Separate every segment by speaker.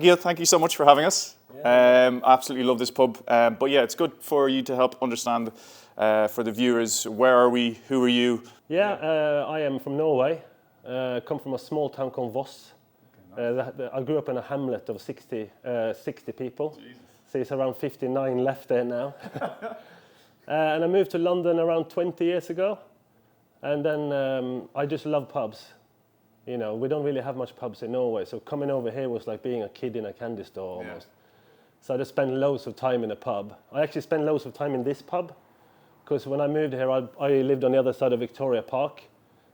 Speaker 1: Egil, thank you so much for having us.
Speaker 2: Yeah.
Speaker 1: Absolutely love this pub. But yeah, it's good for you to help understand for the viewers, where are we, who are you?
Speaker 2: Yeah, I am from Norway. Come from a small town called Voss. Okay, nice. I grew up in a hamlet of 60 people. Jesus. So it's around 59 left there now. And I moved to London around 20 years ago. And then I just love pubs. You know, we don't really have much pubs in Norway, so coming over here was like being a kid in a candy store almost. Yeah. So I just spent loads of time in a pub. I actually spent loads of time in this pub, because when I moved here, I lived on the other side of Victoria Park.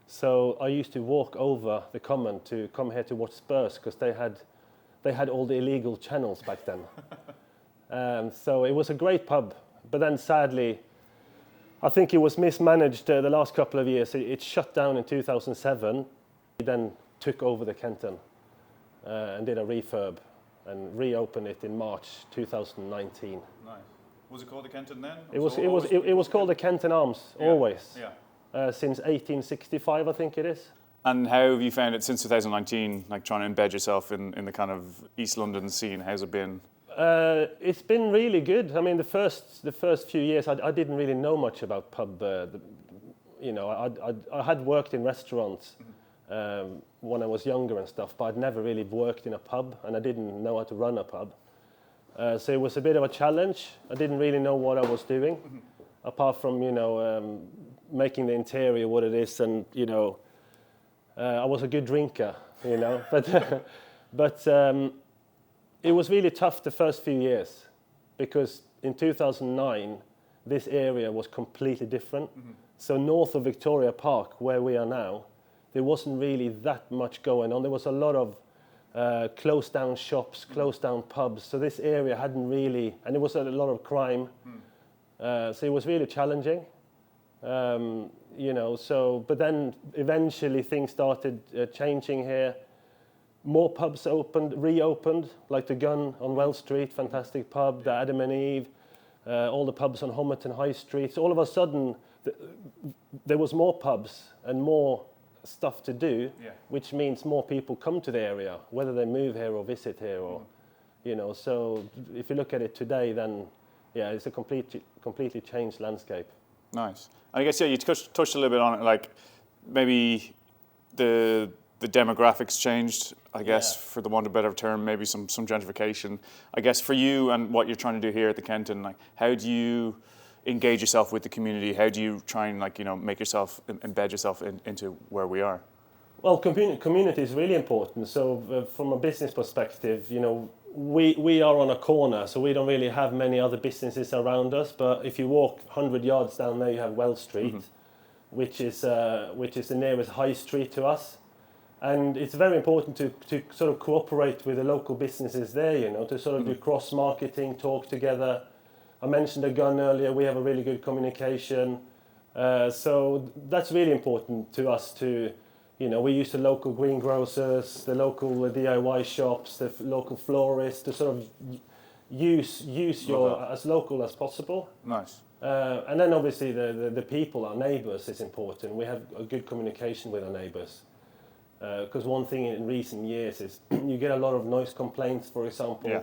Speaker 2: So I used to walk over the common to come here to watch Spurs, because they had all the illegal channels back then. So it was a great pub, but then sadly, I think it was mismanaged the last couple of years. It shut down in 2007. We then took over the Kenton and did a refurb and reopened it in March 2019.
Speaker 1: Nice. Was it called the Kenton then?
Speaker 2: It was called the Kenton Arms, always.
Speaker 1: Yeah.
Speaker 2: Since 1865, I think it is.
Speaker 1: And how have you found it since 2019, like trying to embed yourself in the kind of East London scene? How's it been?
Speaker 2: It's been really good. I mean, the first few years, I didn't really know much about pub. You know, I had worked in restaurants when I was younger and stuff, but I'd never really worked in a pub, and I didn't know how to run a pub. So it was a bit of a challenge. I didn't really know what I was doing, apart from, you know, making the interior what it is, and, you know, I was a good drinker, you know, but it was really tough the first few years, because in 2009, this area was completely different. So north of Victoria Park, where we are now, there wasn't really that much going on. There was a lot of closed down shops, closed down pubs. So this area hadn't really, and there was a lot of crime. So it was really challenging, you know. So, but then eventually things started changing here. More pubs reopened, like the Gun on Wells Street, fantastic pub, the Adam and Eve, all the pubs on Homerton High Street. So all of a sudden, there was more pubs and more stuff to do, which means more people come to the area, whether they move here or visit here, or you know. So if you look at it today, then yeah, it's a completely changed landscape. Nice.
Speaker 1: And I guess you touched a little bit on it, like maybe the demographics changed, I guess, for the want of a better term, maybe some gentrification. I guess for you and what you're trying to do here at the Kenton, like how do you engage yourself with the community? How do you try and, like, you know, make yourself, embed yourself into where we are?
Speaker 2: Well, community is really important. So from a business perspective, you know, we are on a corner, so we don't really have many other businesses around us. But if you walk 100 yards down there, you have Wells Street, which is the nearest high street to us. And it's very important to sort of cooperate with the local businesses there, you know, to sort of do cross-marketing, talk together. I mentioned the Gun earlier. We have a really good communication. So that's really important to us to, you know, we use the local greengrocers, the local DIY shops, the local florists to sort of use your as local as possible.
Speaker 1: Nice.
Speaker 2: And then obviously the people, our neighbours, is important. We have a good communication with our neighbours. Because one thing in recent years is you get a lot of noise complaints, for example.
Speaker 1: Yeah.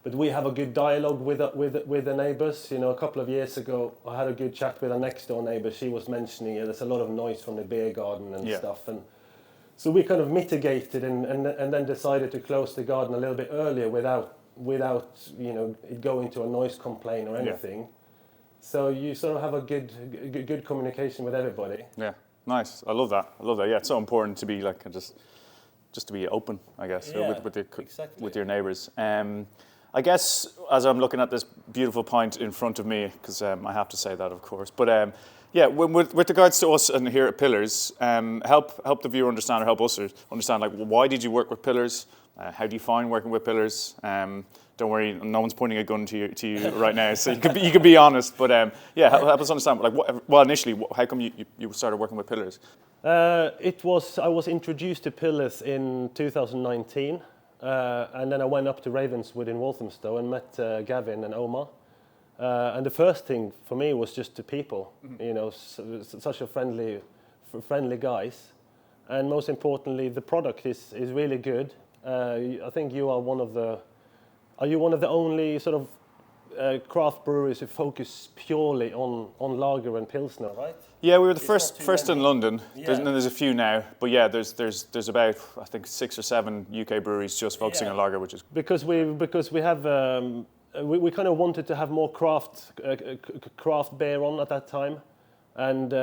Speaker 2: But we have a good dialogue with the neighbours. You know, a couple of years ago, I had a good chat with our next door neighbour. She was mentioning there's a lot of noise from the beer garden and stuff, and so we kind of mitigated and then decided to close the garden a little bit earlier without you know, it going to a noise complaint or anything. Yeah. So you sort of have a good communication with everybody.
Speaker 1: Yeah. Nice. I love that. Yeah, it's so important to be like just to be open, I guess, with your neighbours. I guess as I'm looking at this beautiful pint in front of me, because I have to say that, of course. But yeah, with regards to us and here at Pillars, help the viewer understand, or help us understand, like, why did you work with Pillars? How do you find working with Pillars? Don't worry, no one's pointing a gun to you right now, so you could be honest. But yeah, help us understand. Like, initially, how come you started working with Pillars?
Speaker 2: I was introduced to Pillars in 2019, and then I went up to Ravenswood in Walthamstow and met Gavin and Omar. And the first thing for me was just the people. You know, such a friendly guys, and most importantly, the product is really good. I think you are one of the. Are you one of the only sort of craft breweries who focus purely on lager and pilsner, right?
Speaker 1: Yeah, we were the first in London.
Speaker 2: Yeah.
Speaker 1: There's a few now, but yeah, there's about I think 6 or 7 UK breweries just focusing on lager, which is
Speaker 2: because we have we kind of wanted to have more craft beer on at that time, and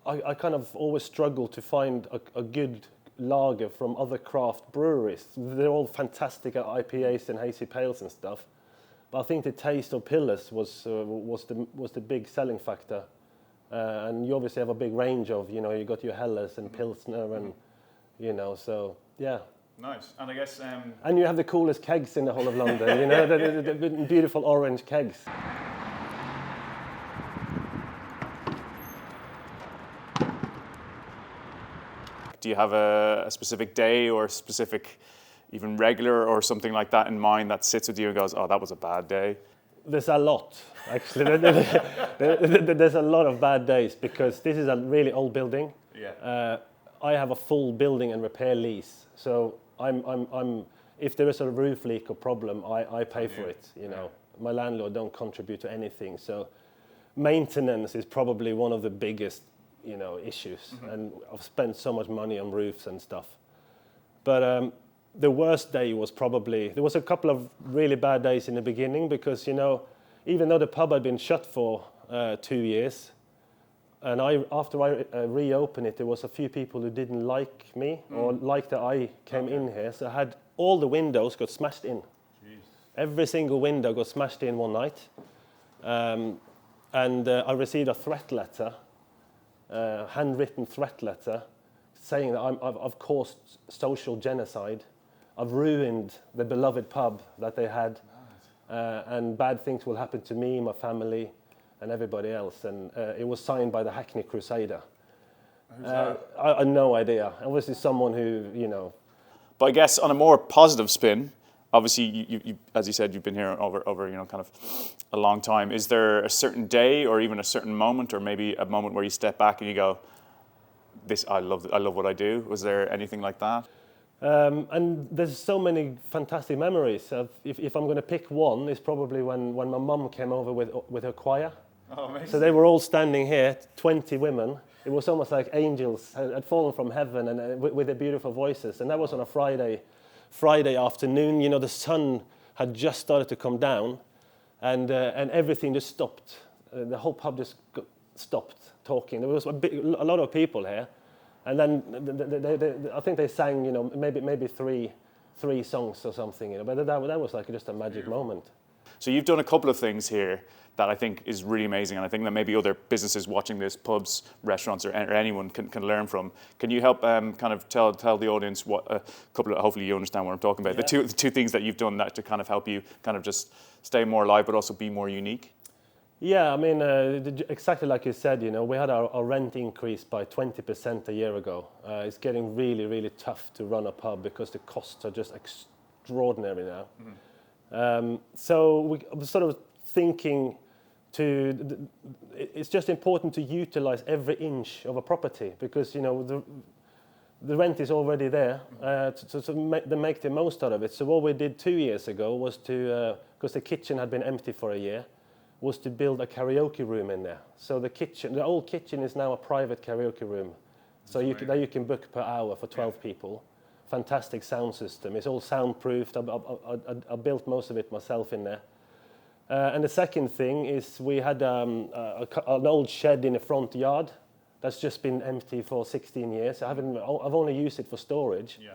Speaker 2: I kind of always struggled to find a good lager from other craft breweries. They're all fantastic at IPAs and hazy pales and stuff. But I think the taste of Pillars was the big selling factor, and you obviously have a big range of, you know, you got your Helles and Pilsner and, you know, so yeah.
Speaker 1: Nice, and I guess.
Speaker 2: And you have the coolest kegs in the whole of London, you know, the beautiful orange kegs.
Speaker 1: Do you have a specific day or specific, even regular or something like that in mind that sits with you and goes, oh, that was a bad day?
Speaker 2: There's a lot, actually. There's a lot of bad days because this is a really old building.
Speaker 1: Yeah.
Speaker 2: I have a full building and repair lease, so I'm if there is a roof leak or problem, I pay for it. You know, my landlord don't contribute to anything, so maintenance is probably one of the biggest, you know, issues. And I've spent so much money on roofs and stuff, but. The worst day was probably, there was a couple of really bad days in the beginning because, you know, even though the pub had been shut for 2 years, and after I reopened it, there was a few people who didn't like me or like that I came in here. So I had all the windows got smashed in. Jeez. Every single window got smashed in one night. And I received a threat letter, handwritten threat letter, saying that I've caused social genocide. I've ruined the beloved pub that they had, and bad things will happen to me, my family, and everybody else. And it was signed by the Hackney Crusader.
Speaker 1: Who's that?
Speaker 2: I had no idea. Obviously, someone who, you know.
Speaker 1: But I guess on a more positive spin, obviously, you as you said, you've been here over you know kind of a long time. Is there a certain day, or even a certain moment, or maybe a moment where you step back and you go, "This, I love what I do." Was there anything like that?
Speaker 2: And there's so many fantastic memories. If I'm going to pick one, it's probably when my mum came over with her choir.
Speaker 1: Oh, amazing.
Speaker 2: So they were all standing here, 20 women. It was almost like angels had fallen from heaven and with their beautiful voices. And that was on a Friday afternoon. You know, the sun had just started to come down, and everything just stopped. The whole pub just stopped talking. There was a lot of people here. And then I think they sang, you know, maybe three songs or something, you know. But that was like just a magic moment.
Speaker 1: So you've done a couple of things here that I think is really amazing, and I think that maybe other businesses watching this, pubs, restaurants, or anyone can learn from. Can you help kind of tell the audience what a couple of, hopefully you understand what I'm talking about, the two things that you've done that to kind of help you kind of just stay more alive, but also be more unique?
Speaker 2: Yeah, I mean, exactly like you said, you know, we had our rent increase by 20% a year ago. It's getting really, really tough to run a pub because the costs are just extraordinary now. So we were sort of thinking it's just important to utilize every inch of a property because, you know, the rent is already there to make the most out of it. So what we did 2 years ago was to, because the kitchen had been empty for a year, was to build a karaoke room in there. So the old kitchen is now a private karaoke room. So you can book per hour for 12 people. Fantastic sound system. It's all soundproofed. I built most of it myself in there. And the second thing is we had an old shed in the front yard that's just been empty for 16 years. I've only used it for storage. Yeah.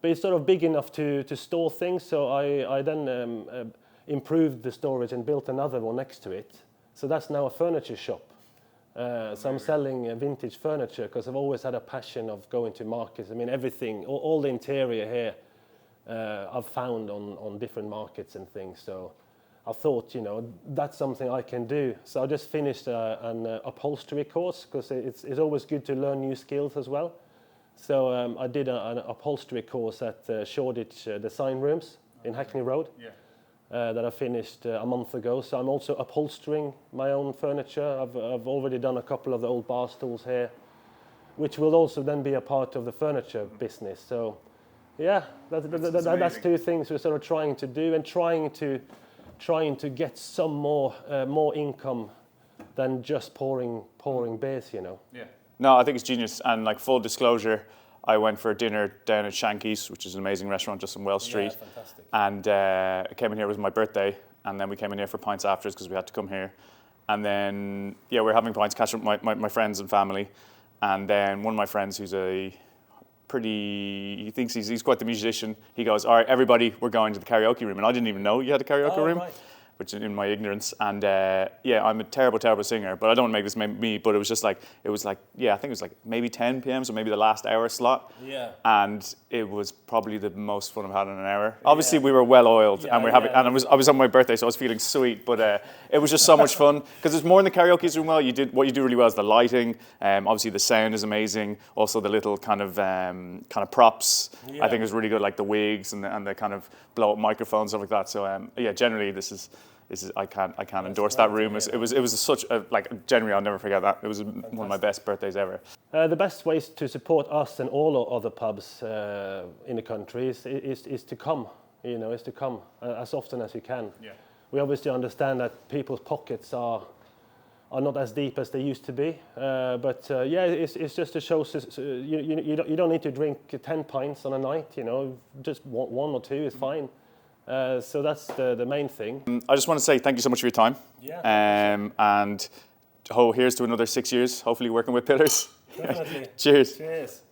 Speaker 2: But it's sort of big enough to store things. So I then improved the storage and built another one next to it. So that's now a furniture shop. So I'm selling vintage furniture because I've always had a passion of going to markets. I mean, everything, all the interior here, I've found on different markets and things. So I thought, you know, that's something I can do. So I just finished an upholstery course because it's always good to learn new skills as well. So I did an upholstery course at Shoreditch Design Rooms in Hackney Road. Yeah. That I finished a month ago. So I'm also upholstering my own furniture. I've already done a couple of the old bar stools here, which will also then be a part of the furniture business. So Yeah, that's two things we're sort of trying to do, and trying to get some more income than just pouring beers, you know.
Speaker 1: Yeah. No, I think it's genius. And like full disclosure, I went for a dinner down at Shanky's, which is an amazing restaurant just on Wells Street.
Speaker 2: Yeah, fantastic.
Speaker 1: And I came in here, it was my birthday, and then we came in here for pints afterwards because we had to come here. And then, yeah, we're having pints, catching up with my friends and family. And then one of my friends who's he thinks he's quite the musician. He goes, all right, everybody, we're going to the karaoke room. And I didn't even know you had a karaoke room. Right. Which in my ignorance, and yeah, I'm a terrible singer, but I don't want to make this me, but it was like, yeah, I think it was like maybe 10 p.m, so maybe the last hour slot.
Speaker 2: Yeah.
Speaker 1: And it was probably the most fun I've had in an hour. Obviously, we were well oiled, and and I was on my birthday, so I was feeling sweet, but it was just so much fun, because it's more in the karaoke room well. What you do really well is the lighting, obviously the sound is amazing, also the little kind of props, I think is really good, like the wigs and the kind of blow up microphones, stuff like that. So yeah, generally this is I can't endorse that room. It was such a, like, generally I'll never forget that. It was one of my best birthdays ever.
Speaker 2: The best ways to support us and all other pubs in the country is to come, you know, as often as you can. Yeah. We obviously understand that people's pockets are not as deep as they used to be, but yeah, it's just to show you don't need to drink 10 pints on a night, you know, just one or two is fine. So that's the main thing.
Speaker 1: I just want to say thank you so much for your time.
Speaker 2: Yeah.
Speaker 1: And here's to another 6 years, hopefully working with Pillars.
Speaker 2: Definitely.
Speaker 1: Cheers.
Speaker 2: Cheers.